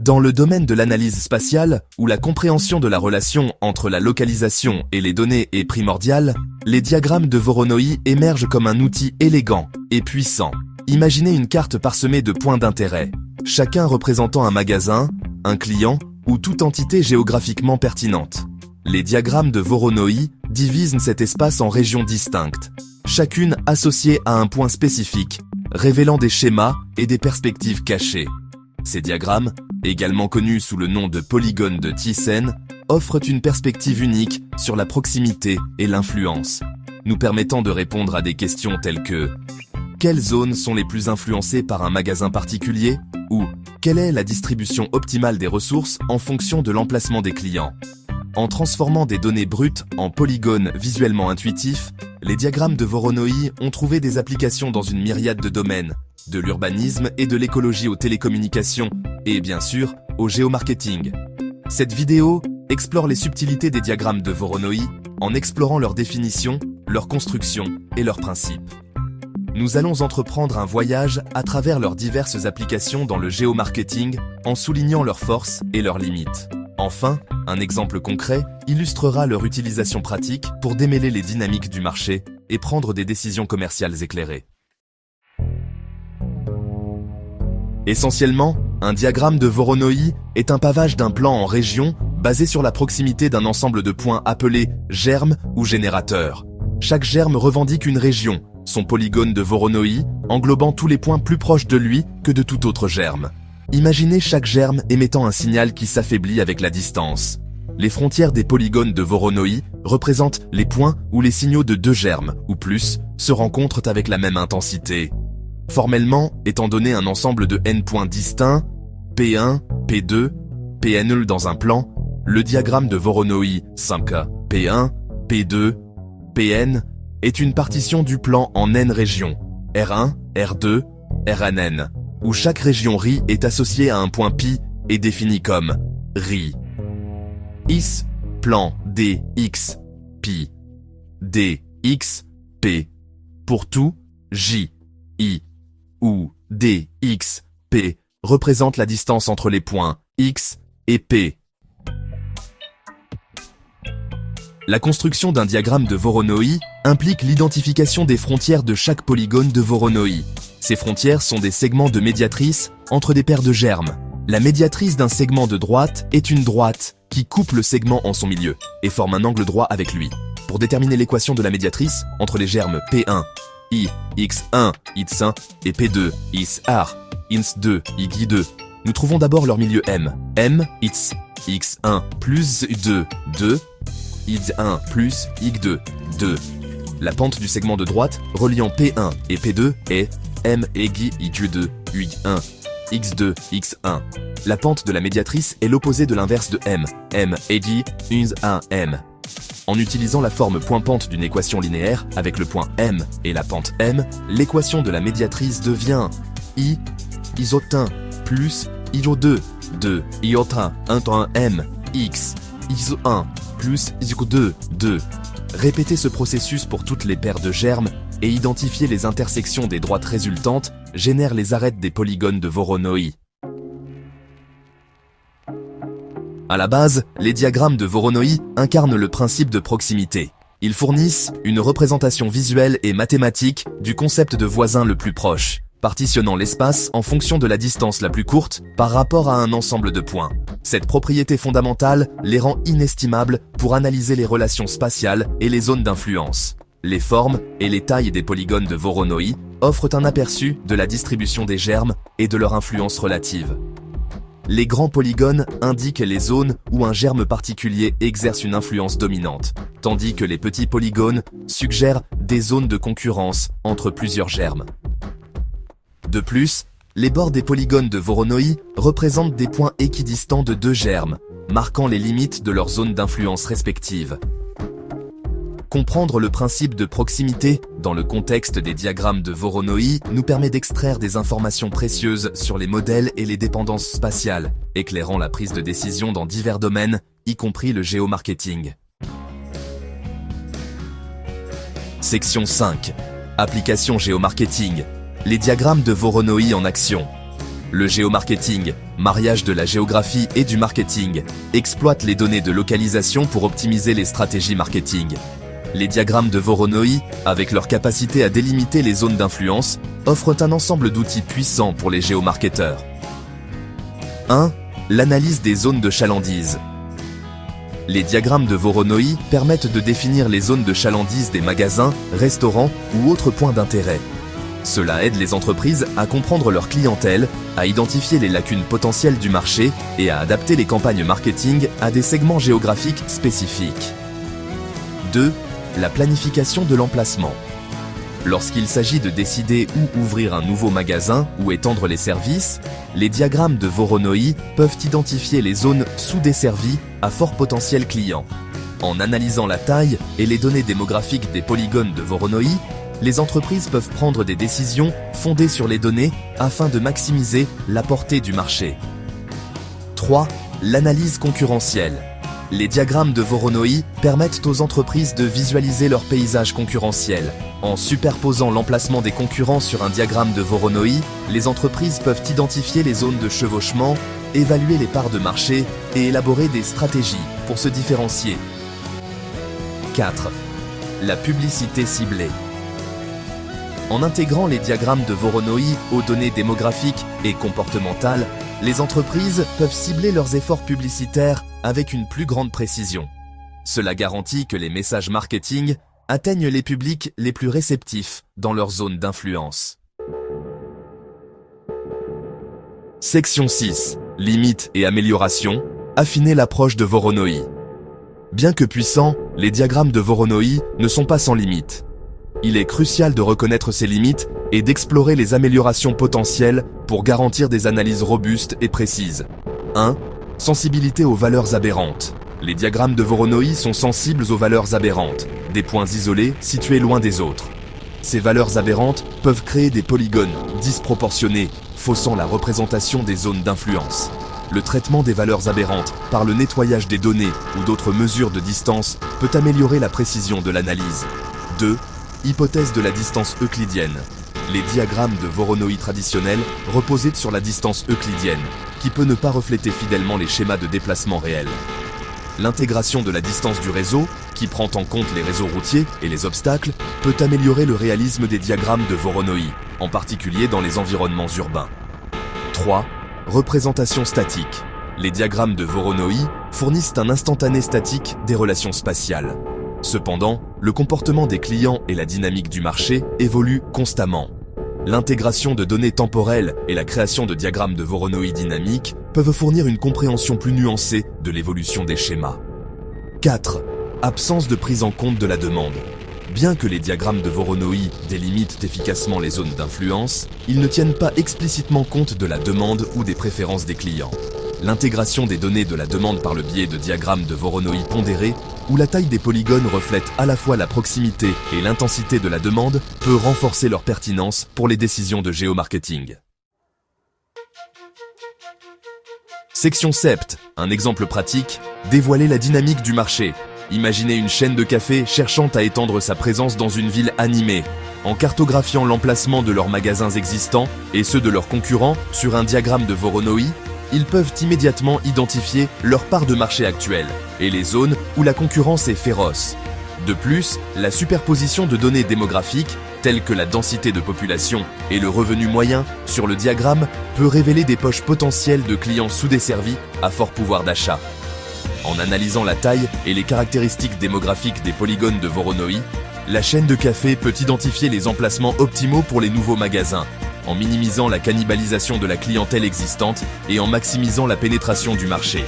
Dans le domaine de l'analyse spatiale, où la compréhension de la relation entre la localisation et les données est primordiale, les diagrammes de Voronoi émergent comme un outil élégant et puissant. Imaginez une carte parsemée de points d'intérêt, chacun représentant un magasin, un client ou toute entité géographiquement pertinente. Les diagrammes de Voronoi divisent cet espace en régions distinctes, chacune associée à un point spécifique, révélant des schémas et des perspectives cachées. Ces diagrammes, également connus sous le nom de polygones de Thiessen, offrent une perspective unique sur la proximité et l'influence, nous permettant de répondre à des questions telles que quelles zones sont les plus influencées par un magasin particulier ou quelle est la distribution optimale des ressources en fonction de l'emplacement des clients. En transformant des données brutes en polygones visuellement intuitifs, les diagrammes de Voronoi ont trouvé des applications dans une myriade de domaines, de l'urbanisme et de l'écologie aux télécommunications, et bien sûr, au géomarketing. Cette vidéo explore les subtilités des diagrammes de Voronoi en explorant leur définition, leur construction et leurs principes. Nous allons entreprendre un voyage à travers leurs diverses applications dans le géomarketing en soulignant leurs forces et leurs limites. Enfin, un exemple concret illustrera leur utilisation pratique pour démêler les dynamiques du marché et prendre des décisions commerciales éclairées. Essentiellement, un diagramme de Voronoi est un pavage d'un plan en région basé sur la proximité d'un ensemble de points appelés germes ou générateurs. Chaque germe revendique une région, son polygone de Voronoi, englobant tous les points plus proches de lui que de tout autre germe. Imaginez chaque germe émettant un signal qui s'affaiblit avec la distance. Les frontières des polygones de Voronoi représentent les points où les signaux de deux germes, ou plus, se rencontrent avec la même intensité. Formellement, étant donné un ensemble de n points distincts, P1, P2, Pn dans un plan, le diagramme de Voronoi 5K, P1, P2, Pn est une partition du plan en n régions, R1, R2, Rnn, où chaque région RI est associée à un point pi et définie comme RI. Is, plan dx, pi, dx, p. Pour tout, j, i, où dx, p représente la distance entre les points x et p. La construction d'un diagramme de Voronoi implique l'identification des frontières de chaque polygone de Voronoi. Ces frontières sont des segments de médiatrice entre des paires de germes. La médiatrice d'un segment de droite est une droite qui coupe le segment en son milieu et forme un angle droit avec lui. Pour déterminer l'équation de la médiatrice entre les germes P1, I, X1, X1 et P2, X-R, Ins2, Ig2, nous trouvons d'abord leur milieu M. M, X, X1 plus 2, 2, Ig1 plus Ig2, 2. La pente du segment de droite reliant P1 et P2 est M égale Ig2, Ig1, X2, X1. La pente de la médiatrice est l'opposé de l'inverse de M. M égale Ins1, M. En utilisant la forme point-pente d'une équation linéaire avec le point M et la pente M, l'équation de la médiatrice devient I isotin plus IO2, 2 iota 1 M, X, ISO1 plus ISO2, 2. Répétez ce processus pour toutes les paires de germes et identifier les intersections des droites résultantes génèrent les arêtes des polygones de Voronoi. À la base, les diagrammes de Voronoi incarnent le principe de proximité. Ils fournissent une représentation visuelle et mathématique du concept de voisin le plus proche, partitionnant l'espace en fonction de la distance la plus courte par rapport à un ensemble de points. Cette propriété fondamentale les rend inestimables pour analyser les relations spatiales et les zones d'influence. Les formes et les tailles des polygones de Voronoi offrent un aperçu de la distribution des germes et de leur influence relative. Les grands polygones indiquent les zones où un germe particulier exerce une influence dominante, tandis que les petits polygones suggèrent des zones de concurrence entre plusieurs germes. De plus, les bords des polygones de Voronoi représentent des points équidistants de deux germes, marquant les limites de leurs zones d'influence respectives. Comprendre le principe de proximité dans le contexte des diagrammes de Voronoi nous permet d'extraire des informations précieuses sur les modèles et les dépendances spatiales, éclairant la prise de décision dans divers domaines, y compris le géomarketing. Section 5. Application géomarketing. Les diagrammes de Voronoi en action. Le géomarketing, mariage de la géographie et du marketing, exploite les données de localisation pour optimiser les stratégies marketing. Les diagrammes de Voronoi, avec leur capacité à délimiter les zones d'influence, offrent un ensemble d'outils puissants pour les géomarketeurs. 1. L'analyse des zones de chalandise. Les diagrammes de Voronoi permettent de définir les zones de chalandise des magasins, restaurants ou autres points d'intérêt. Cela aide les entreprises à comprendre leur clientèle, à identifier les lacunes potentielles du marché et à adapter les campagnes marketing à des segments géographiques spécifiques. 2. La planification de l'emplacement. Lorsqu'il s'agit de décider où ouvrir un nouveau magasin ou étendre les services, les diagrammes de Voronoi peuvent identifier les zones sous-desservies à fort potentiel client. En analysant la taille et les données démographiques des polygones de Voronoi, les entreprises peuvent prendre des décisions fondées sur les données afin de maximiser la portée du marché. 3. L'analyse concurrentielle. Les diagrammes de Voronoi permettent aux entreprises de visualiser leur paysage concurrentiel. En superposant l'emplacement des concurrents sur un diagramme de Voronoi, les entreprises peuvent identifier les zones de chevauchement, évaluer les parts de marché et élaborer des stratégies pour se différencier. 4. La publicité ciblée. En intégrant les diagrammes de Voronoi aux données démographiques et comportementales, les entreprises peuvent cibler leurs efforts publicitaires avec une plus grande précision. Cela garantit que les messages marketing atteignent les publics les plus réceptifs dans leur zone d'influence. Section 6. Limites et améliorations. Affiner l'approche de Voronoi. Bien que puissants, les diagrammes de Voronoi ne sont pas sans limites. Il est crucial de reconnaître ces limites et d'explorer les améliorations potentielles pour garantir des analyses robustes et précises. 1. Sensibilité aux valeurs aberrantes. Les diagrammes de Voronoi sont sensibles aux valeurs aberrantes, des points isolés situés loin des autres. Ces valeurs aberrantes peuvent créer des polygones disproportionnés, faussant la représentation des zones d'influence. Le traitement des valeurs aberrantes par le nettoyage des données ou d'autres mesures de distance peut améliorer la précision de l'analyse. 2. Hypothèse de la distance euclidienne. Les diagrammes de Voronoi traditionnels reposaient sur la distance euclidienne, qui peut ne pas refléter fidèlement les schémas de déplacement réels. L'intégration de la distance du réseau, qui prend en compte les réseaux routiers et les obstacles, peut améliorer le réalisme des diagrammes de Voronoi, en particulier dans les environnements urbains. 3. Représentation statique. Les diagrammes de Voronoi fournissent un instantané statique des relations spatiales. Cependant, le comportement des clients et la dynamique du marché évoluent constamment. L'intégration de données temporelles et la création de diagrammes de Voronoi dynamiques peuvent fournir une compréhension plus nuancée de l'évolution des schémas. 4. Absence de prise en compte de la demande. Bien que les diagrammes de Voronoi délimitent efficacement les zones d'influence, ils ne tiennent pas explicitement compte de la demande ou des préférences des clients. L'intégration des données de la demande par le biais de diagrammes de Voronoi pondérés, où la taille des polygones reflète à la fois la proximité et l'intensité de la demande, peut renforcer leur pertinence pour les décisions de géomarketing. Section 7. Un exemple pratique, dévoiler la dynamique du marché. Imaginez une chaîne de café cherchant à étendre sa présence dans une ville animée. En cartographiant l'emplacement de leurs magasins existants et ceux de leurs concurrents sur un diagramme de Voronoi, ils peuvent immédiatement identifier leur part de marché actuelle et les zones où la concurrence est féroce. De plus, la superposition de données démographiques, telles que la densité de population et le revenu moyen, sur le diagramme peut révéler des poches potentielles de clients sous-desservis à fort pouvoir d'achat. En analysant la taille et les caractéristiques démographiques des polygones de Voronoi, la chaîne de café peut identifier les emplacements optimaux pour les nouveaux magasins, en minimisant la cannibalisation de la clientèle existante et en maximisant la pénétration du marché.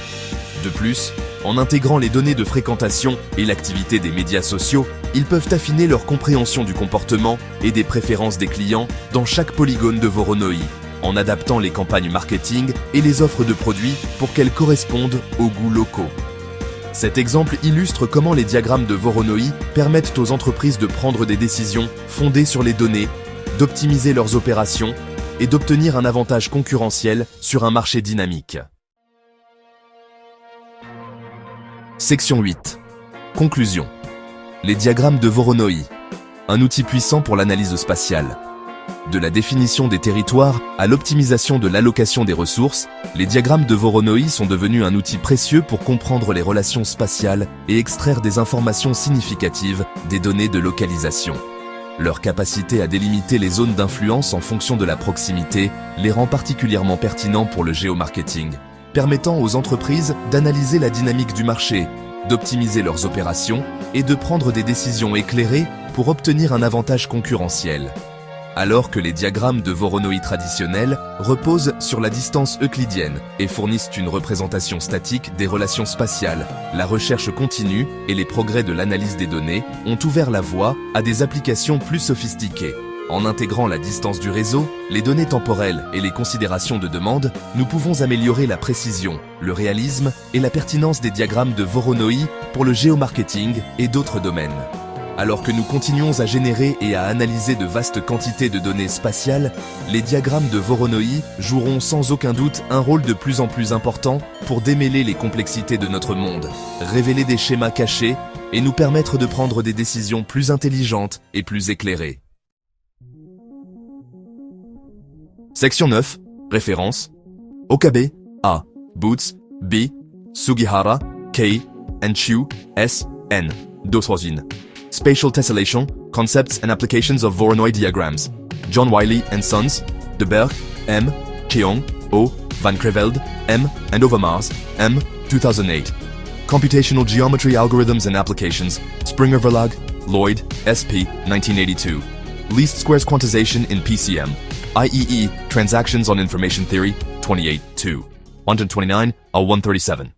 De plus, en intégrant les données de fréquentation et l'activité des médias sociaux, ils peuvent affiner leur compréhension du comportement et des préférences des clients dans chaque polygone de Voronoi, en adaptant les campagnes marketing et les offres de produits pour qu'elles correspondent aux goûts locaux. Cet exemple illustre comment les diagrammes de Voronoi permettent aux entreprises de prendre des décisions fondées sur les données, d'optimiser leurs opérations et d'obtenir un avantage concurrentiel sur un marché dynamique. Section 8. Conclusion. Les diagrammes de Voronoi. Un outil puissant pour l'analyse spatiale. De la définition des territoires à l'optimisation de l'allocation des ressources, les diagrammes de Voronoi sont devenus un outil précieux pour comprendre les relations spatiales et extraire des informations significatives des données de localisation. Leur capacité à délimiter les zones d'influence en fonction de la proximité les rend particulièrement pertinents pour le géomarketing, permettant aux entreprises d'analyser la dynamique du marché, d'optimiser leurs opérations et de prendre des décisions éclairées pour obtenir un avantage concurrentiel. Alors que les diagrammes de Voronoi traditionnels reposent sur la distance euclidienne et fournissent une représentation statique des relations spatiales, la recherche continue et les progrès de l'analyse des données ont ouvert la voie à des applications plus sophistiquées. En intégrant la distance du réseau, les données temporelles et les considérations de demande, nous pouvons améliorer la précision, le réalisme et la pertinence des diagrammes de Voronoi pour le géomarketing et d'autres domaines. Alors que nous continuons à générer et à analyser de vastes quantités de données spatiales, les diagrammes de Voronoi joueront sans aucun doute un rôle de plus en plus important pour démêler les complexités de notre monde, révéler des schémas cachés et nous permettre de prendre des décisions plus intelligentes et plus éclairées. Section 9. Références. Okabe, A. Boots, B. Sugihara, K. and Chu, S. N. 2000. Spatial Tessellation, Concepts and Applications of Voronoi Diagrams. John Wiley and Sons, De Berg, M. Keong, O. Van Creveld, M. and Overmars, M. 2008. Computational Geometry Algorithms and Applications, Springer Verlag, Lloyd, SP, 1982. Least Squares Quantization in PCM. IEE, Transactions on Information Theory, 28 2. 129, L137.